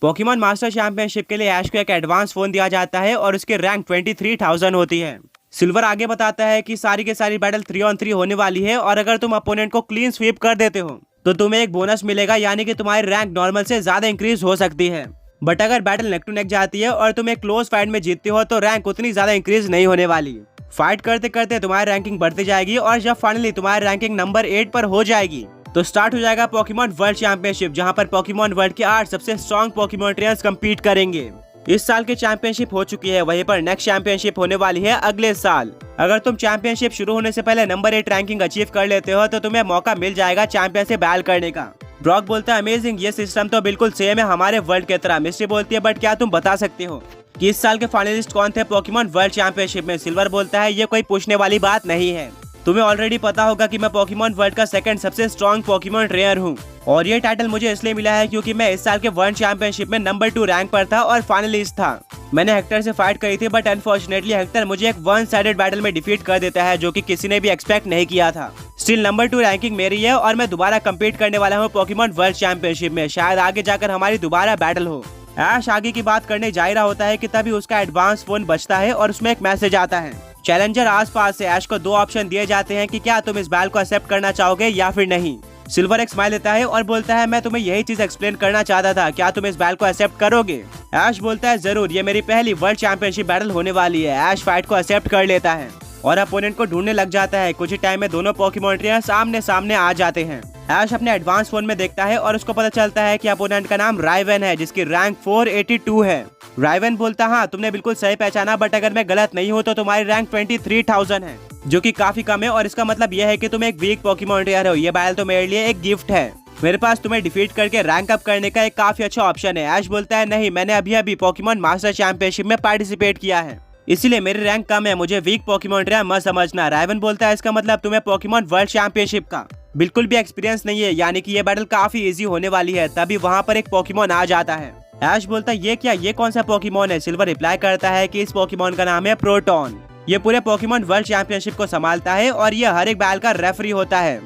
Pokemon master championship के लिए ऐश को एक एडवांस फोन दिया जाता है और उसकी रैंक 23,000 होती है। सिल्वर आगे बताता है कि सारी के सारी बैटल 3-on-3 होने वाली है और अगर तुम अपोनेंट को क्लीन स्वीप कर देते हो तो तुम्हें एक बोनस मिलेगा, यानी कि तुम्हारी रैंक नॉर्मल से ज्यादा इंक्रीज हो सकती है। बट अगर बैटल नेक टू नेक जाती है और तुम एक क्लोज फाइट में जीतते हो तो रैंक उतनी ज्यादा इंक्रीज नहीं होने वाली। फाइट करते करते तुम्हारी रैंकिंग बढ़ती जाएगी और जब फाइनली तुम्हारी रैंकिंग नंबर 8 पर हो जाएगी तो स्टार्ट हो जाएगा पोकेमॉन वर्ल्ड चैंपियनशिप, जहां पर पोकेमॉन वर्ल्ड के 8 सबसे स्ट्रॉन्ग पोकेमॉन ट्रेनर्स कम्पीट करेंगे। इस साल की चैंपियनशिप हो चुकी है, वहीं पर नेक्स्ट चैंपियनशिप होने वाली है अगले साल। अगर तुम चैंपियनशिप शुरू होने से पहले नंबर 8 रैंकिंग अचीव कर लेते हो तो तुम्हें मौका मिल जाएगा चैंपियन से बैल करने का। ब्रॉक बोलता है अमेजिंग, ये सिस्टम तो बिल्कुल सेम है हमारे वर्ल्ड की तरह। मिस्ट्री बोलती है बट क्या तुम बता सकते हो कि इस साल के फाइनलिस्ट कौन थे पोकेमॉन वर्ल्ड चैंपियनशिप में? सिल्वर बोलता है ये कोई पूछने वाली बात नहीं है, तुम्हें ऑलरेडी पता होगा कि मैं पोकेमॉन वर्ल्ड का सेकंड सबसे स्ट्रॉन्ग पोकेमॉन ट्रेनर हूँ और ये टाइटल मुझे इसलिए मिला है क्योंकि मैं इस साल के वर्ल्ड चैंपियनशिप में नंबर 2 रैंक पर था और फाइनलिस्ट था। मैंने हेक्टर से फाइट करी थी बट अनफॉर्चुनेटली हेक्टर मुझे एक वन साइडेड बैटल में डिफीट कर देता है, जो कि किसी ने भी एक्सपेक्ट नहीं किया था। स्टिल नंबर 2 रैंकिंग मेरी है और मैं दोबारा कम्पीट करने वाला हूँ पोकेमॉन वर्ल्ड चैंपियनशिप में। शायद आगे जाकर हमारी दोबारा बैटल हो। ऐश आगे की बात करने जा रहा होता है कि तभी उसका एडवांस फोन बजता है और उसमें एक मैसेज आता है। चैलेंजर आसपास से ऐश को 2 ऑप्शन दिए जाते हैं कि क्या तुम इस बैल को एक्सेप्ट करना चाहोगे या फिर नहीं। सिल्वर एक स्माइल देता है और बोलता है मैं तुम्हें यही चीज एक्सप्लेन करना चाहता था, क्या तुम इस बैल को एक्सेप्ट करोगे? ऐश बोलता है जरूर, ये मेरी पहली वर्ल्ड चैंपियनशिप बैटल होने वाली है। ऐश फाइट को एक्सेप्ट कर लेता है और अपोनेंट को ढूंढने लग जाता है। कुछ ही टाइम में दोनों पोकेमॉन ट्रेनर आमने सामने आ जाते हैं। ऐश अपने एडवांस फोन में देखता है और उसको पता चलता है कि अपोनेंट का नाम राइवन है, जिसकी रैंक 482 है। राइवन बोलता हाँ तुमने बिल्कुल सही पहचाना, बट अगर मैं गलत नहीं हूँ तो तुम्हारी रैंक 23,000 है, जो कि काफी कम है और इसका मतलब यह है कि तुम एक वीक पोकेमॉन ट्रेनर हो। ये बैल तो मेरे लिए एक गिफ्ट है, मेरे पास तुम्हें डिफीट करके रैंक अप करने का एक काफी अच्छा ऑप्शन है। ऐश बोलता है नहीं, मैंने अभी अभी पोकेमॉन मास्टर चैंपियनशिप में पार्टिसिपेट किया है, इसीलिए मेरी रैंक कम है, मुझे वीक पोकेमॉन ट्रेनर मत समझना। राइवन बोलता है इसका मतलब तुम्हें पोकेमॉन वर्ल्ड चैंपियनशिप का बिल्कुल भी एक्सपीरियंस नहीं है, यानी कि ये बैटल काफी इजी होने वाली है। तभी वहाँ पर एक पोकेमॉन आ जाता है। ऐश बोलता है ये क्या, ये कौन सा पोकेमॉन है? सिल्वर रिप्लाई करता है कि इस पोकेमॉन का नाम है प्रोटॉन। ये पूरे पोकेमॉन वर्ल्ड चैंपियनशिप को संभालता है और ये हर एक बैल का रेफरी होता है।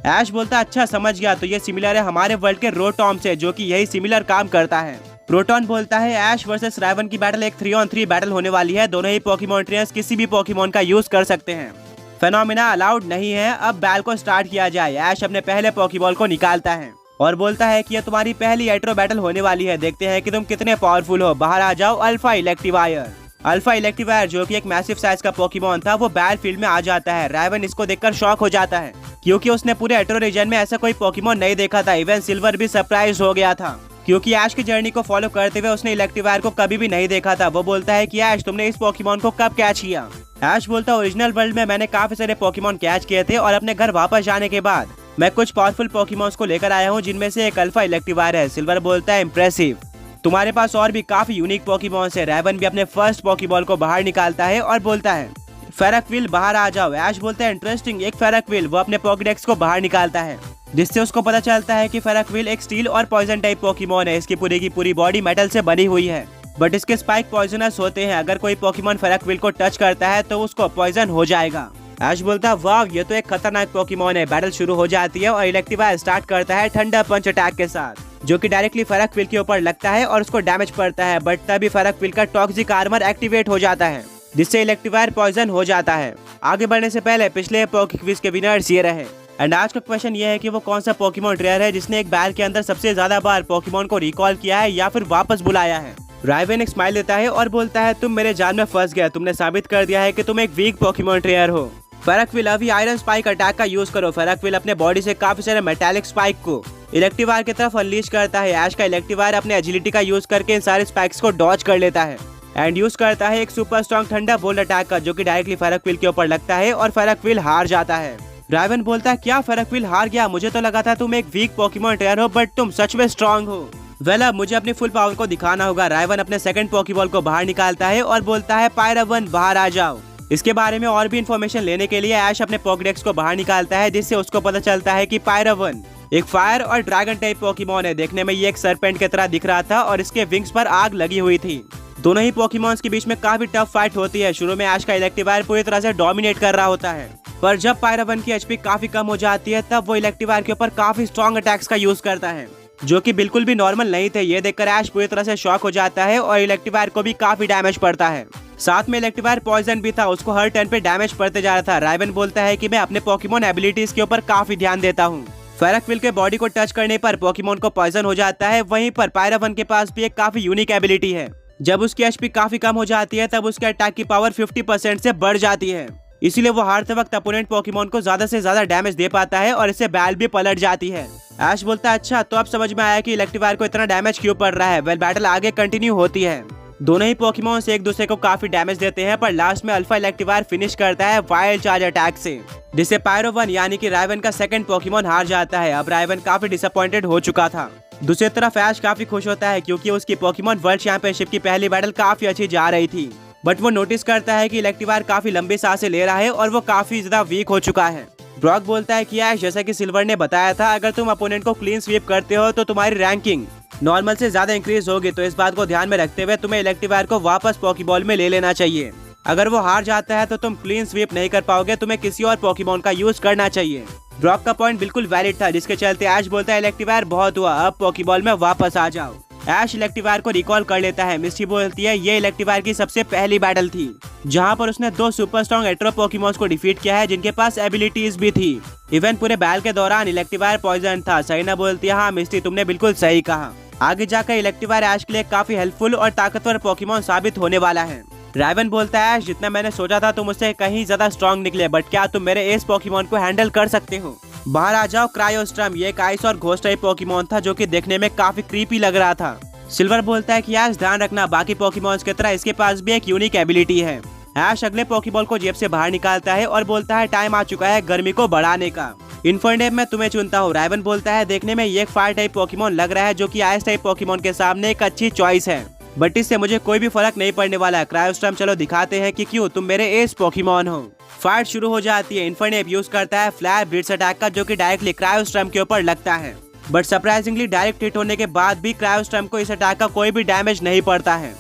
ऐश बोलता है अच्छा समझ गया, तो ये सिमिलर है हमारे वर्ल्ड के रोटॉम से, जो कि यही सिमिलर काम करता है। प्रोटॉन बोलता है ऐश वर्सेस राइवन की बैटल एक 3-on-3 बैटल होने वाली है। दोनों ही पोकेमॉन ट्रेनर्स किसी भी पोकेमॉन का यूज कर सकते हैं। फेनोमेना अलाउड नहीं है, अब बैल को स्टार्ट किया जाए। ऐश अपने पहले पोकेबॉल को निकालता है और बोलता है कि ये तुम्हारी पहली एट्रो बैटल होने वाली है, देखते हैं कि तुम कितने पावरफुल हो। बाहर आ जाओ अल्फा इलेक्ट्रीवायर। अल्फा इलेक्ट्रीवायर जो कि एक मैसिव साइज का पोकेमॉन था वो बैल फील्ड में आ जाता है। राइवन इसको देखकर शॉक हो जाता है क्योंकि उसने पूरे एट्रो रीजन में ऐसा कोई पोकेमॉन नहीं देखा था। इवन सिल्वर भी सरप्राइज हो गया था क्योंकि ऐश की जर्नी को फॉलो करते हुए उसने इलेक्ट्रीवायर को कभी भी नहीं देखा था। वो बोलता है कि ऐश तुमने इस पोकेमॉन को कब कैच किया? ऐश बोलता है ओरिजिनल वर्ल्ड में मैंने काफी सारे पोकेमॉन कैच किए थे और अपने घर वापस जाने के बाद मैं कुछ पावरफुल पोकेमॉन्स को लेकर आया हूँ, जिनमें से एक अल्फा इलेक्ट्रीवायर है। सिल्वर बोलता है इम्प्रेसिव, तुम्हारे पास और भी काफी यूनिक पोकेमॉन्स है। राइवन भी अपने फर्स्ट पोकेबॉल को बाहर निकालता है और बोलता है फेरक्विल बाहर आ जाओ। ऐश बोलता है इंटरेस्टिंग, एक फेरक्विल। वो अपने पॉकेडेक्स को बाहर निकालता है जिससे उसको पता चलता है कि फेरक्विल एक स्टील और पॉइजन टाइप पोकेमॉन है। इसकी पूरी की पूरी बॉडी मेटल से बनी हुई है, बट इसके स्पाइक पॉइजनस होते हैं। अगर कोई पोकेमॉन फेरक्विल को टच करता है तो उसको पॉइजन हो जाएगा। ऐश बोलता है वाह ये तो एक खतरनाक पोकेमॉन है। बैटल शुरू हो जाती है और इलेक्ट्रीवायर स्टार्ट करता है ठंडा पंच अटैक के साथ, जो कि डायरेक्टली फेरक्विल के ऊपर लगता है और उसको डैमेज पड़ता है। बट तभी फेरक्विल का टॉक्सिक आर्मर एक्टिवेट हो जाता है जिससे इलेक्ट्रीवायर पॉइजन हो जाता है। आगे बढ़ने से पहले पिछले पोके क्विज के विनर्स ये रहे। एंड आज का क्वेश्चन ये है कि वो कौन सा पोकेमॉन ट्रेनर है जिसने एक बैल के अंदर सबसे ज्यादा बार पोकेमॉन को रिकॉल किया है या फिर वापस बुलाया है? राइवन एक स्माइल देता है और बोलता है तुम मेरे जाल में फंस गए, तुमने साबित कर दिया है कि तुम एक वीक पोकेमॉन ट्रेनर हो। फेरक्विल अभी आयरन स्पाइक अटैक का यूज करो। फेरक्विल अपने बॉडी से काफी सारे मेटालिक स्पाइक को इलेक्ट्रीवायर की तरफ अनलीश करता है। ऐश का इलेक्ट्रीवायर अपने एजिलिटी का यूज करके इन सारे स्पाइक्स को डॉज कर लेता है एंड यूज करता है एक सुपर स्ट्रॉन्ग ठंडा बोल्ट अटैक का, जो कि डायरेक्टली फेरक्विल के ऊपर लगता है और फेरक्विल हार जाता है। राइवन बोलता है क्या फेरक्विल हार गया? मुझे तो लगा था तुम एक वीक पोकेमॉन ट्रेनर हो, बट तुम सच में स्ट्रॉन्ग हो। वेल अब मुझे अपनी फुल पावर को दिखाना होगा। राइवन अपने सेकंड पोकेबॉल को बाहर निकालता है और बोलता है पायरावन बाहर आ जाओ। इसके बारे में और भी इन्फॉर्मेशन लेने के लिए ऐश अपने पॉकेडेक्स को बाहर निकालता है जिससे उसको पता चलता है कि पायरावन एक फायर और ड्रैगन टाइप पोकेमॉन है। देखने में ये एक सरपेंट की तरह दिख रहा था और इसके विंग्स पर आग लगी हुई थी। दोनों ही पोकेमॉन्स के बीच में काफी टफ फाइट होती है। शुरू में ऐश का इलेक्ट्रीवायर पूरी तरह से डोमिनेट कर रहा होता है, पर जब पायरावन की एचपी काफी कम हो जाती है तब वो इलेक्ट्रीवायर के ऊपर काफी स्ट्रॉन्ग अटैक्स का यूज करता है। जो कि बिल्कुल भी नॉर्मल नहीं थे। ये देखकर ऐश पूरी तरह से शॉक हो जाता है और इलेक्ट्रीवायर को भी काफी डैमेज पड़ता है। साथ में इलेक्ट्रीवायर पॉइजन भी था, उसको हर टर्न पे डैमेज पड़ते जा रहा था। राइवन बोलता है कि मैं अपने पोकेमोन एबिलिटीज के ऊपर काफी ध्यान देता हूँ। फेरक्विल के बॉडी को टच करने पर पोकेमोन को पॉइजन हो जाता है। वहीं पर पायरावन के पास भी एक काफी यूनिक एबिलिटी है। जब उसकी एचपी काफी कम हो जाती है तब उसके अटैक की पावर 50% से बढ़ जाती है। इसीलिए वो हारते वक्त अपोनेंट पोकेमोन को ज्यादा से ज्यादा डैमेज दे पाता है और इससे बैल भी पलट जाती है। ऐश बोलता है अच्छा, तो अब समझ में आया कि इलेक्ट्रीवायर को इतना डैमेज क्यों पड़ रहा है। वेल, बैटल आगे कंटिन्यू होती है। दोनों ही पोकेमोन से एक दूसरे को काफी डैमेज देते हैं, पर लास्ट में अल्फा इलेक्ट्रीवायर फिनिश करता है वाइल्ड चार्ज अटैक से, जिससे पायरोवन यानी कि राइवन का सेकंड पोकेमोन हार जाता है। अब राइवन काफी डिसअपॉइंटेड हो चुका था। दूसरी तरफ ऐश काफी खुश होता है क्योंकि उसकी पोकेमोन वर्ल्ड चैंपियनशिप की पहली बैटल काफी अच्छी जा रही थी। बट वो नोटिस करता है कि इलेक्ट्रीवायर काफी लंबी सांसें ले रहा है और वो काफी ज्यादा वीक हो चुका है। ब्रॉक बोलता है कि ऐश, जैसा कि सिल्वर ने बताया था, अगर तुम अपोनेंट को क्लीन स्वीप करते हो तो तुम्हारी रैंकिंग नॉर्मल से ज्यादा इंक्रीज होगी। तो इस बात को ध्यान में रखते हुए तुम्हें इलेक्ट्रीवायर को वापस पोकेबॉल में ले लेना चाहिए। अगर वो हार जाता है तो तुम क्लीन स्वीप नहीं कर पाओगे, तुम्हें किसी और पोकेमोन का यूज करना चाहिए। ब्रॉक का पॉइंट बिल्कुल वैलिड था, जिसके चलते ऐश बोलता है इलेक्ट्रीवायर बहुत हुआ, अब पोकेबॉल में वापस आ जाओ। ऐश इलेक्ट्रीवायर को रिकॉल कर लेता है। मिस्टी बोलती है ये इलेक्ट्रीवायर की सबसे पहली बैटल थी जहां पर उसने 2 सुपर स्ट्रॉन्ग एट्रो पोकेमोन्स को डिफीट किया है जिनके पास एबिलिटीज भी थी। इवेंट पूरे बैल के दौरान इलेक्ट्रीवायर पॉइजन था। सहीना बोलती है हाँ मिस्टी, तुमने बिल्कुल सही कहा। आगे जाकर इलेक्ट्रीवायर ऐश के लिए काफी हेल्पफुल और ताकतवर पोकेमोन साबित होने वाला है। राइवन बोलता है ऐश, जितना मैंने सोचा था तुम उससे कहीं ज्यादा स्ट्रॉन्ग निकले, बट क्या तुम मेरे एस पोकेमोन को हैंडल कर सकते हो? बाहर आ जाओ क्रायोस्ट्रम। ये एक आइस और घोस्ट टाइप पोकेमोन था जो कि देखने में काफी क्रीपी लग रहा था। सिल्वर बोलता है कि ऐश ध्यान रखना, बाकी पोकेमोन्स की तरह इसके पास भी एक यूनिक एबिलिटी है। ऐश अगले पोकेबॉल को जेब से बाहर निकालता है और बोलता है टाइम आ चुका है गर्मी को बढ़ाने का। इन्फर्नेप में तुम्हें चुनता हूँ। राइवन बोलता है देखने में ये एक फायर टाइप पोकेमोन लग रहा है जो कि आइस टाइप पोकेमोन के सामने एक अच्छी चॉइस है, बट इससे मुझे कोई भी फर्क नहीं पड़ने वाला है। क्रायोस्ट्रम चलो दिखाते हैं कि क्यों तुम मेरे एस पोकेमोन हो। फाइट शुरू हो जाती है। इन्फर्नेप यूज करता है फ्लैर ब्लिट्ज अटैक का जो कि डायरेक्टली क्रायोस्ट्रम के ऊपर लगता है, बट सरप्राइजिंगली डायरेक्ट हिट होने के बाद भी क्रायोस्ट्रम को इस अटैक का कोई भी डैमेज नहीं पड़ता है।